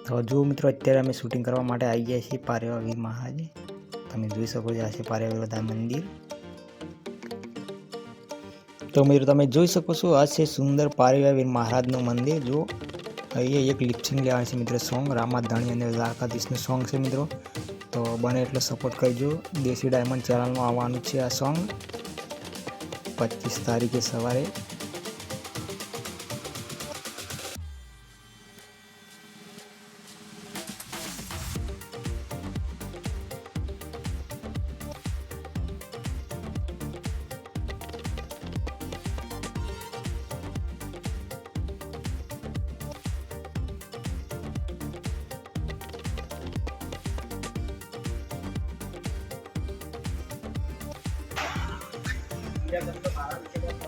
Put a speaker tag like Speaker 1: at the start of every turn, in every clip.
Speaker 1: તો જો મિત્રો અત્યારે અમે શૂટિંગ કરવા માટે આવી ગયા છીએ પારેવાવીર મહારાજે. તમે જોઈ શકો છો આ છે પારેવાવીર મંદિર. તો મિત્રો તમે જોઈ શકો છો આ છે સુંદર પારેવાવીર મહારાજનું મંદિર. જો અહીંયા એક લિપસિંગ લેવાનું છે મિત્રો સોંગ રામાધણી અને દ્વારકાધીશનું સોંગ છે મિત્રો. તો બને એટલો સપોર્ટ કરજો. દેશી ડાયમંડ ચેનલમાં આવવાનું છે આ સોંગ 25 તારીખે સવારે.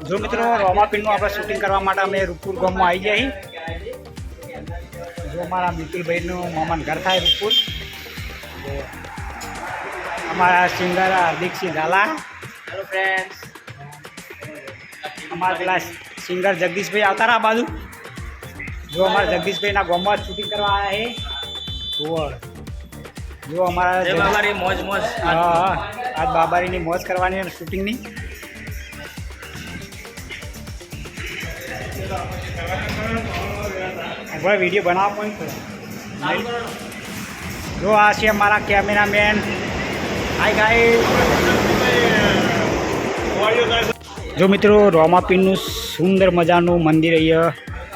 Speaker 1: જો મિત્રો રોમાપીરનું આપણે શૂટિંગ કરવા માટે અમે રૂપપુર ગામમાં આવી ગયા છીએ. જો અમારા મિતુલભાઈનું મામાનું ઘર થાય રૂપપુર. અમારા singer Hardiksinh Jhala. Hello friends. અમારા પેલા સિંગર જગદીશભાઈ આવતા રહ્યા બાજુ. જો અમારા જગદીશભાઈના ગામમાં શૂટિંગ કરવા આવ્યા છે. જો અમારા બાબારી મોજ મોજ. હા આજ બાબારીની મોજ કરવાની અને શૂટિંગની. ભાઈ વિડીયો બનાવવા પણ જો આ છે અમારા કેમેરામેન. Hi guys. જો મિત્રો રોમાપીરનું સુંદર મજાનું મંદિર અહીંયા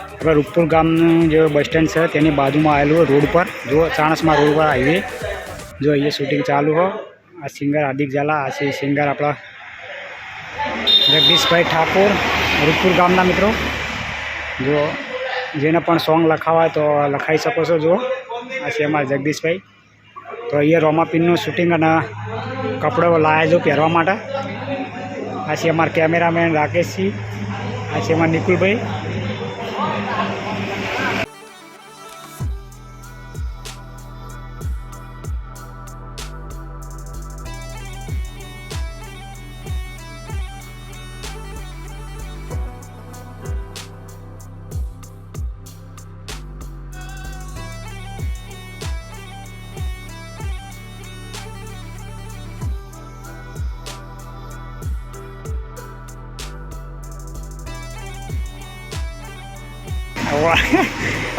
Speaker 1: આપણે રૂપપુર ગામનું જે બસ સ્ટેન્ડ છે તેની બાજુમાં આવેલું રોડ પર. જો ચાણસમાં રોડ પર હાઈવે. જો અહીંયા શૂટિંગ ચાલુ હો. આ સિંગર હાર્દિક ઝાલા. આ છે સિંગર આપણા જગદીશભાઈ ઠાકોર રૂપપુર ગામના મિત્રો. જો જેને પણ સોંગ લખાવા હોય તો લખાઈ શકો છો. જો આ છે અમારા જગદીશભાઈ. તો અહીંયા રોમાપીરનું શૂટિંગ અને કપડો લાવ્યા જો પહેરવા માટે. આ છે અમારા કેમેરામેન રાકેશજી. આ છે અમારા નિકુલભાઈ.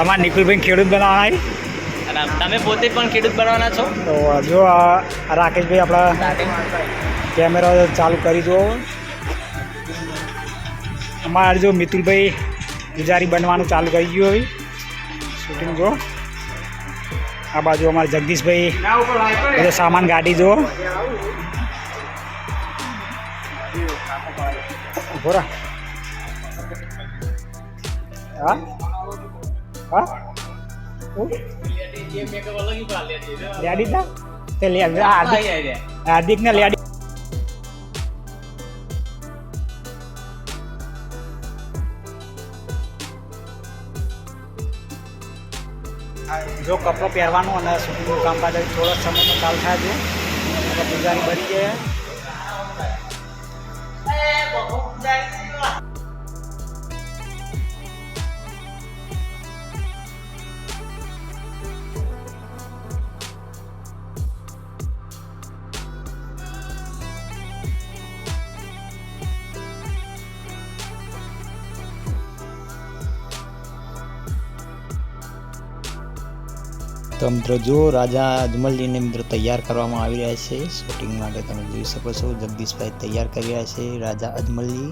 Speaker 1: અમારા નિકુલભાઈ ખેડૂત બનાવવાના.
Speaker 2: તમે પોતે પણ ખેડૂત બનવાના છો?
Speaker 1: તો જો આ રાકેશભાઈ આપણા કેમેરા ચાલુ કરી દો. અમારે જો મિતુલભાઈ પૂજારી બનવાનું ચાલુ કરી ગયું હવે શૂટિંગ. જો આ બાજુ અમારે જગદીશભાઈ બધો સામાન ગાડી જો ભોરા. હા હા લેડી ના તે હાર્દિક ને લેડી. જો કપડો પહેરવાનો અને શૂટિંગનું કામકાજ થોડા સમયમાં ચાલુ થાય. જો પૂજારી બની ગયા. તો મિત્રો જો રાજા અજમલજીને મિત્રો તૈયાર કરવામાં આવી રહ્યા છે શૂટિંગ માટે. તમે જોઈ શકો છો જગદીશભાઈ તૈયાર કરી રહ્યા છે રાજા અજમલજી.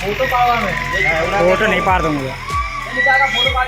Speaker 2: फोटो पाड़वा
Speaker 1: फोटो नहीं पाड़ दूंगा.
Speaker 2: फोटो पाड़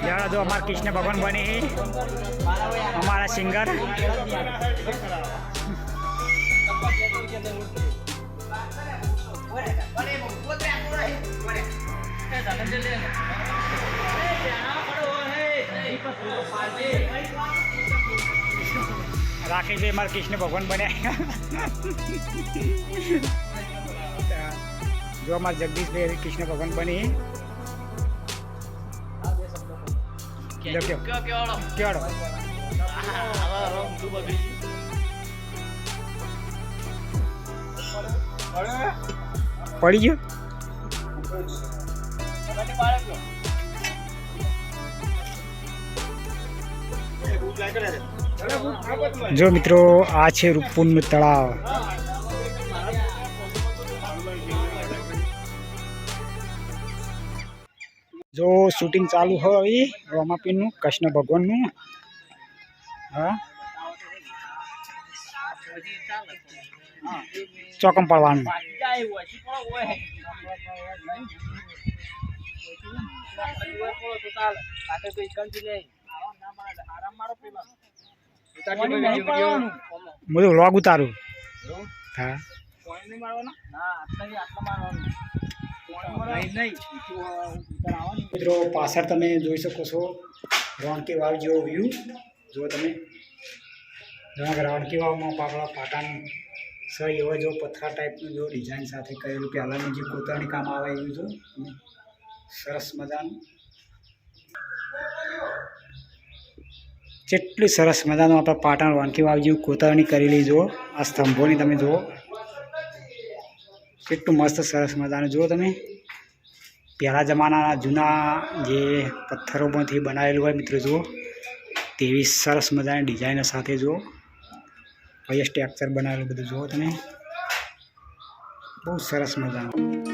Speaker 1: જાણે જો અમારા કૃષ્ણ ભગવાન બની અમારા સિંગર રાકેશભાઈ મારા કૃષ્ણ ભગવાન બન્યા જો અમારા જગદીશભાઈ કૃષ્ણ ભગવાન બની કેવાડો પડી ગયો જો મિત્રો આ છે રૂપુરનું તળાવ જો શૂટિંગ ચાલુ હોય રોમાપીરનું કૃષ્ણ ભગવાનનું હા ચોકમ પડવાનું બધું વ્લોગ ઉતારું હા મિત્રો પાછળ તમે જોઈ શકો છો રાણકી વાવ જેવો વ્યૂ જો તમે રાણકી વાવમાં પાપડા પાટાનું સહી એવા જો પથ્થર ટાઈપનું જો ડિઝાઇન સાથે કરેલું પહેલાંનું જે કોતરણી કામ આવે એવું જો સરસ મજાનું જેટલી સરસ મજાનું આપણે પાટણ રાણકી વાવ જેવું કોતરણી કરેલી જુઓ આ સ્તંભોની તમે જુઓ કેટલું મસ્ત સરસ મજાનું જુઓ તમે પહેલાં જમાનાના જૂના જે પથ્થરોમાંથી બનાવેલું હોય મિત્રો જુઓ તેવી સરસ મજાની ડિઝાઇન સાથે જુઓ પછી સ્ટ્રક્ચર બનાવેલું બધું જુઓ તમે બહુ સરસ મજાનું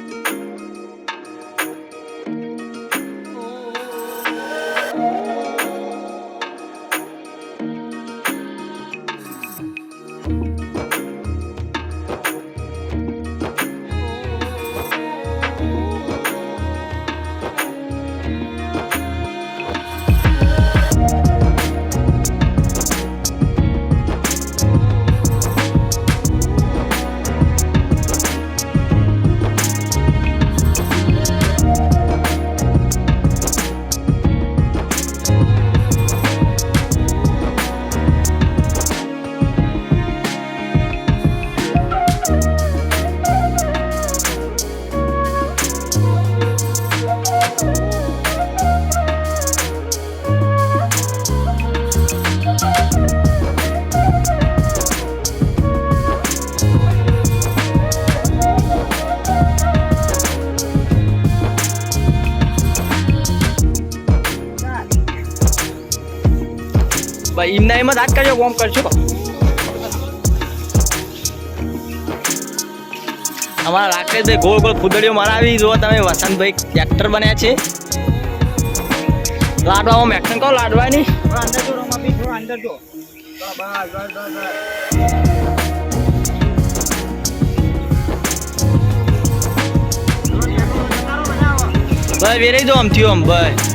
Speaker 2: ભાઈ એમના એમ જ આજ કરજો કોમ કરશું અમારા રાકેશભાઈ ગોળ ગોળ ફૂદડીઓ મરાવી જુઓ તમે વસંતભાઈ ટ્રેક્ટર બન્યા છે લાડવામાં મેક્શન કહો લાડવાની
Speaker 1: અંદર જો રોમાપીર થોડો અંદર જો
Speaker 2: ભાઈ વેરાઈ દો આમ થયું આમ ભાઈ